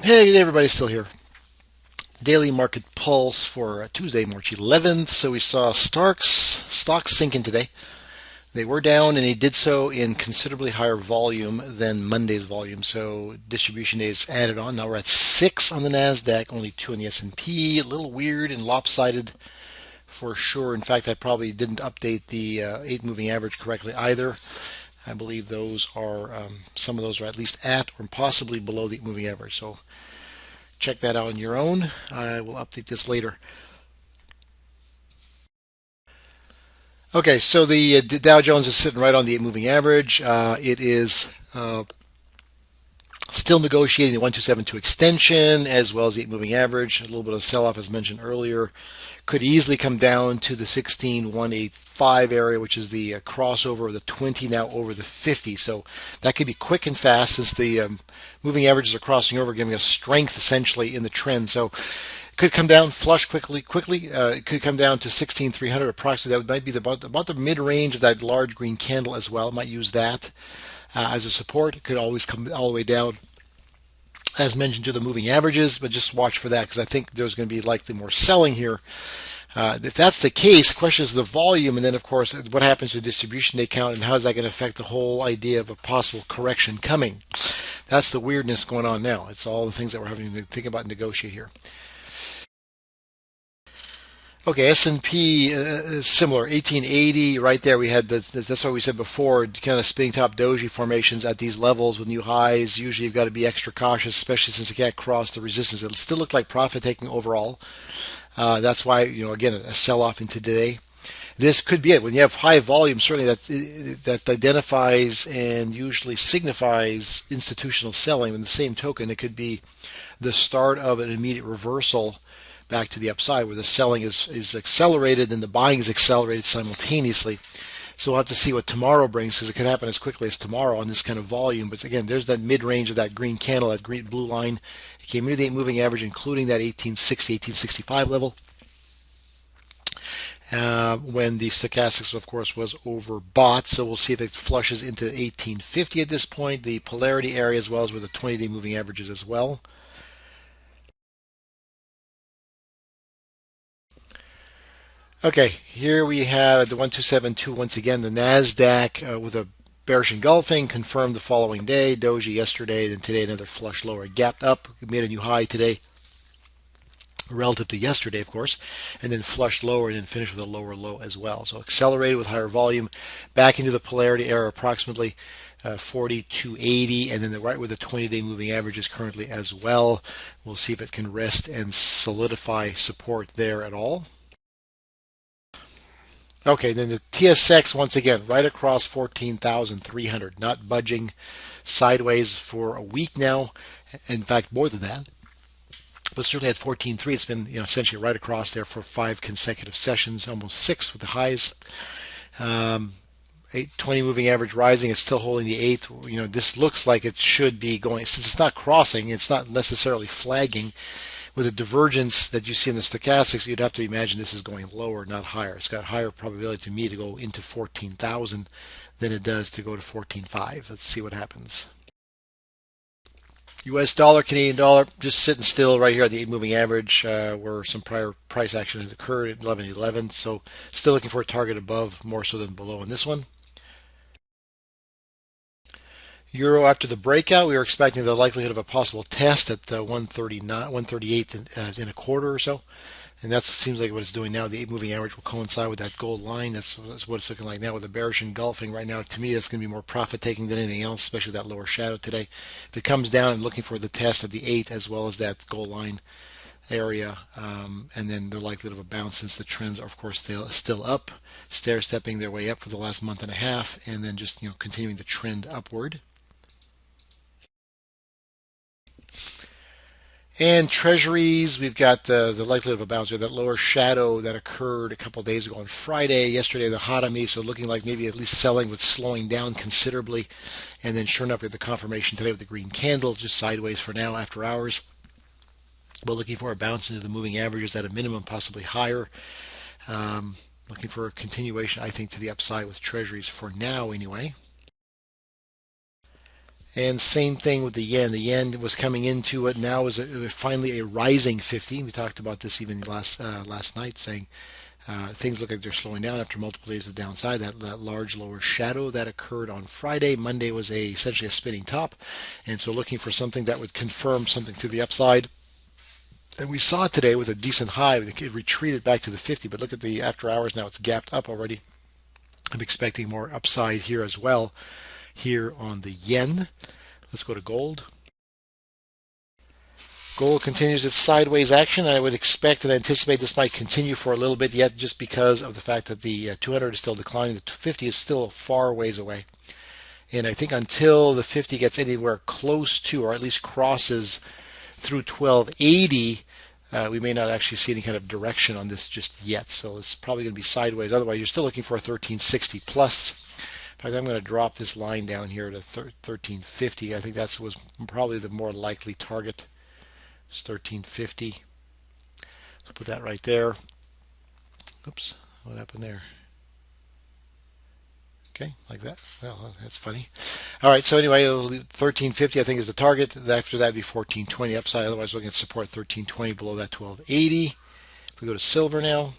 Hey, good day, everybody, still here. Daily market pulse for Tuesday, March 11th. So we saw stocks sinking today. They were down, and they did so in considerably higher volume than Monday's volume. So distribution days added on. Now we're at 6 on the Nasdaq, only 2 on the S&P. A little weird and lopsided for sure. In fact, I probably didn't update the 8 moving average correctly either. I believe those are some of those are at least at or possibly below the 8 moving average. So check that out on your own. I will update this later. Okay, so the Dow Jones is sitting right on the 8 moving average. It is still negotiating the 1272 extension as well as the 8 moving average. A little bit of sell-off, as mentioned earlier. Could easily come down to the 16185 area, which is the crossover of the 20 now over the 50. So that could be quick and fast since the moving averages are crossing over, giving us strength essentially in the trend. So it could come down flush quickly. It could come down to 16300 approximately. That might be about the mid-range of that large green candle as well. Might use that as a support. It could always come all the way down, as mentioned, to the moving averages, but just watch for that because I think there's going to be likely more selling here. If that's the case, the question is the volume, and then of course what happens to distribution day count, and how is that going to affect the whole idea of a possible correction coming. That's the weirdness going on now. It's all the things that we're having to think about and negotiate here. Okay, S&P is similar, 1880 right there. We had that's what we said before, kind of spinning top doji formations at these levels with new highs. Usually you've got to be extra cautious, especially since it can't cross the resistance. It still looked like profit taking overall. That's why, again, a sell-off into today. This could be it. When you have high volume, certainly that identifies and usually signifies institutional selling. In the same token, it could be the start of an immediate reversal back to the upside where the selling is accelerated and the buying is accelerated simultaneously. So we'll have to see what tomorrow brings because it could happen as quickly as tomorrow on this kind of volume. But again, there's that mid-range of that green candle, that green blue line. It came into the 8 moving average, including that 1860, 1865 level. When the stochastics, of course, was overbought. So we'll see if it flushes into 1850 at this point, the polarity area, as well as with the 20-day moving averages as well. Okay, here we have the 1272 once again. The Nasdaq with a bearish engulfing confirmed the following day. Doji yesterday, then today another flush lower. Gapped up, made a new high today relative to yesterday, of course, and then flushed lower and then finished with a lower low as well. So accelerated with higher volume, back into the polarity area approximately 4280, and then right where the 20-day moving average is currently as well. We'll see if it can rest and solidify support there at all. Okay, then the TSX once again right across 14,300, not budging, sideways for a week now. In fact, more than that. But certainly at 14.3, it's been essentially right across there for 5 consecutive sessions, almost 6 with the highs. 820 moving average rising. It's still holding the 8. This looks like it should be going, since it's not crossing, it's not necessarily flagging. With a divergence that you see in the stochastics, you'd have to imagine this is going lower, not higher. It's got higher probability to me to go into 14,000 than it does to go to 14.5. Let's see what happens. US dollar, Canadian dollar, just sitting still right here at the 8 moving average where some prior price action has occurred at 11.11. So still looking for a target above more so than below in this one. Euro after the breakout, we were expecting the likelihood of a possible test at 138 in a quarter or so. And that seems like what it's doing now. The 8 moving average will coincide with that gold line. That's what it's looking like now with the bearish engulfing right now. To me, that's going to be more profit taking than anything else, especially with that lower shadow today. If it comes down and looking for the test of the 8 as well as that gold line area, and then the likelihood of a bounce since the trends are, of course, still up, stair-stepping their way up for the last month and a half, and then just continuing the trend upward. And Treasuries, we've got the likelihood of a bounce here, that lower shadow that occurred a couple of days ago on Friday. Yesterday, the hot on me, so looking like maybe at least selling was slowing down considerably. And then sure enough, we had the confirmation today with the green candle, just sideways for now after hours. But looking for a bounce into the moving averages at a minimum, possibly higher. Looking for a continuation, I think, to the upside with Treasuries for now anyway. And same thing with the yen. The yen was coming into it now is finally a rising 50. We talked about this even last night, saying things look like they're slowing down after multiple days of downside. That large lower shadow that occurred on Friday. Monday was essentially a spinning top, and so looking for something that would confirm something to the upside. And we saw it today with a decent high. It retreated back to the 50, but look at the after hours now. It's gapped up already. I'm expecting more upside here as well here on the yen. Let's go to gold. Gold continues its sideways action. I would expect and anticipate this might continue for a little bit yet, just because of the fact that the 200 is still declining. The 50 is still a far ways away. And I think until the 50 gets anywhere close to, or at least crosses through 1280, we may not actually see any kind of direction on this just yet. So it's probably going to be sideways. Otherwise, you're still looking for a 1360 plus. In fact, I'm going to drop this line down here to 1350. I think that was probably the more likely target. It's 1350. So put that right there. Oops, what happened there? Okay, like that. Well, that's funny. All right, so anyway, 1350 I think is the target. After that, be 1420 upside. Otherwise, we're going to support 1320 below that 1280. If we go to silver now.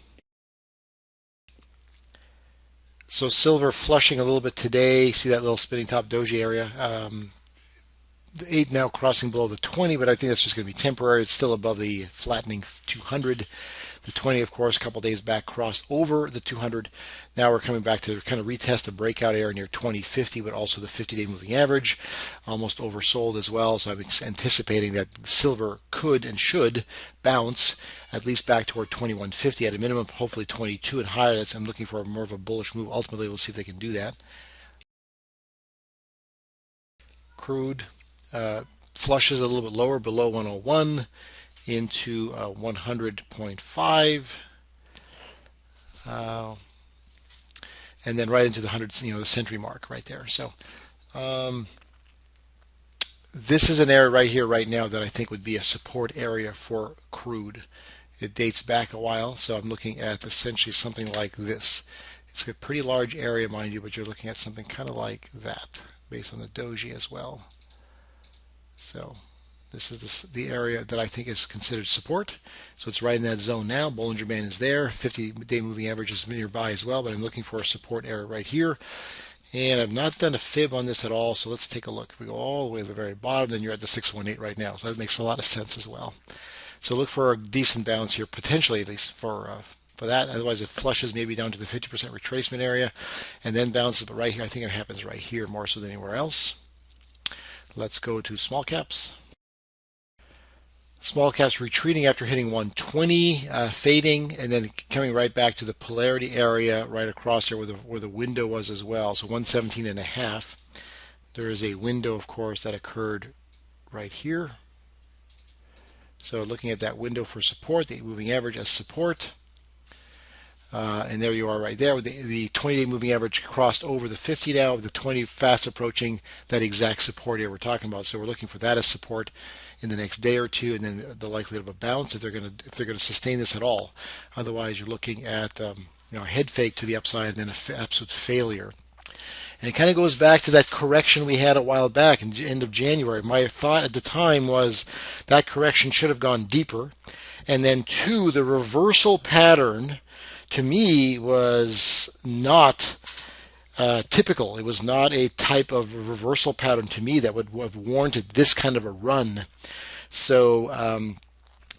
So silver flushing a little bit today. See that little spinning top doji area. The 8 now crossing below the 20, but I think that's just going to be temporary. It's still above the flattening 200. The 20, of course, a couple days back crossed over the 200. Now we're coming back to kind of retest a breakout area near 2050, but also the 50-day moving average, almost oversold as well. So I'm anticipating that silver could and should bounce at least back toward 2150 at a minimum, hopefully 22 and higher. I'm looking for more of a bullish move. Ultimately, we'll see if they can do that. Crude flushes a little bit lower, below 101 into 100.5, and then right into the 100, the century mark right there. So this is an area right here, right now, that I think would be a support area for crude. It dates back a while, so I'm looking at essentially something like this. It's a pretty large area, mind you, but you're looking at something kind of like that, based on the doji as well. So this is the area that I think is considered support. So it's right in that zone now. Bollinger Band is there. 50-day moving average is nearby as well, but I'm looking for a support area right here. And I've not done a fib on this at all, so let's take a look. If we go all the way to the very bottom, then you're at the 618 right now. So that makes a lot of sense as well. So look for a decent bounce here, potentially at least for that. Otherwise, it flushes maybe down to the 50% retracement area and then bounces. But right here, I think it happens right here more so than anywhere else. Let's go to small caps. Small caps retreating after hitting 120, fading, and then coming right back to the polarity area right across there where the window was as well. So 117.5. There is a window, of course, that occurred right here. So looking at that window for support, the moving average as support. And there you are right there. The 20-day moving average crossed over the 50 now, with the 20 fast approaching that exact support area we're talking about. So we're looking for that as support in the next day or two, and then the likelihood of a bounce if they're going to sustain this at all. Otherwise, you're looking at a head fake to the upside and then an absolute failure. And it kind of goes back to that correction we had a while back in the end of January. My thought at the time was that correction should have gone deeper. And then two, the reversal pattern to me was not typical. It was not a type of reversal pattern to me that would have warranted this kind of a run. So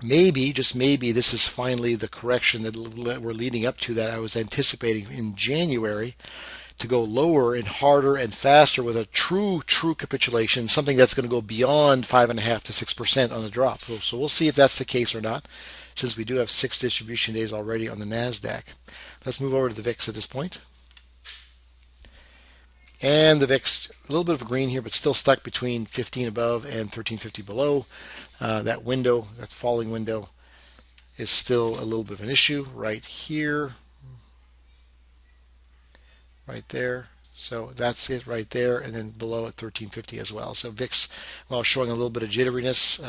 maybe, just maybe, this is finally the correction that we're leading up to that I was anticipating in January, to go lower and harder and faster with a true capitulation, something that's going to go beyond 5.5 to 6% on the drop. So we'll see if that's the case or not, since we do have 6 distribution days already on the Nasdaq. Let's move over to the VIX at this point. And the VIX, a little bit of a green here, but still stuck between 15 above and 1350 below. That window, that falling window, is still a little bit of an issue right here, right there. So that's it right there, and then below at 1350 as well. So VIX, while showing a little bit of jitteriness,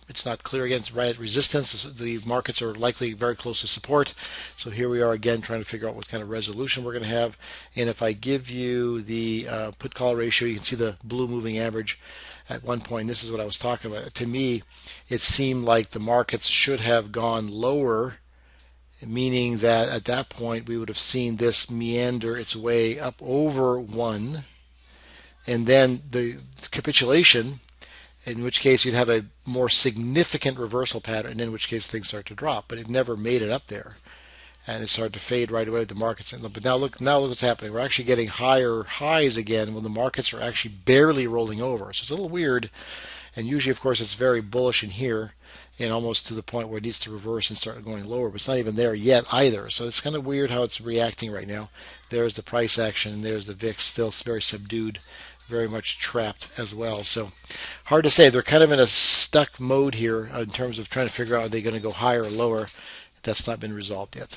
it's not clear again. It's right at resistance. The markets are likely very close to support. So here we are again trying to figure out what kind of resolution we're going to have. And if I give you the put-call ratio, you can see the blue moving average at one point. This is what I was talking about. To me, it seemed like the markets should have gone lower, meaning that at that point we would have seen this meander its way up over 1, and then the capitulation, in which case you'd have a more significant reversal pattern, in which case things start to drop. But it never made it up there, and it started to fade right away with the markets. But now look what's happening. We're actually getting higher highs again when the markets are actually barely rolling over. So it's a little weird. And usually, of course, it's very bullish in here and almost to the point where it needs to reverse and start going lower, but it's not even there yet either. So it's kind of weird how it's reacting right now. There's the price action, and there's the VIX, still very subdued, very much trapped as well. So hard to say. They're kind of in a stuck mode here in terms of trying to figure out, are they going to go higher or lower. That's not been resolved yet.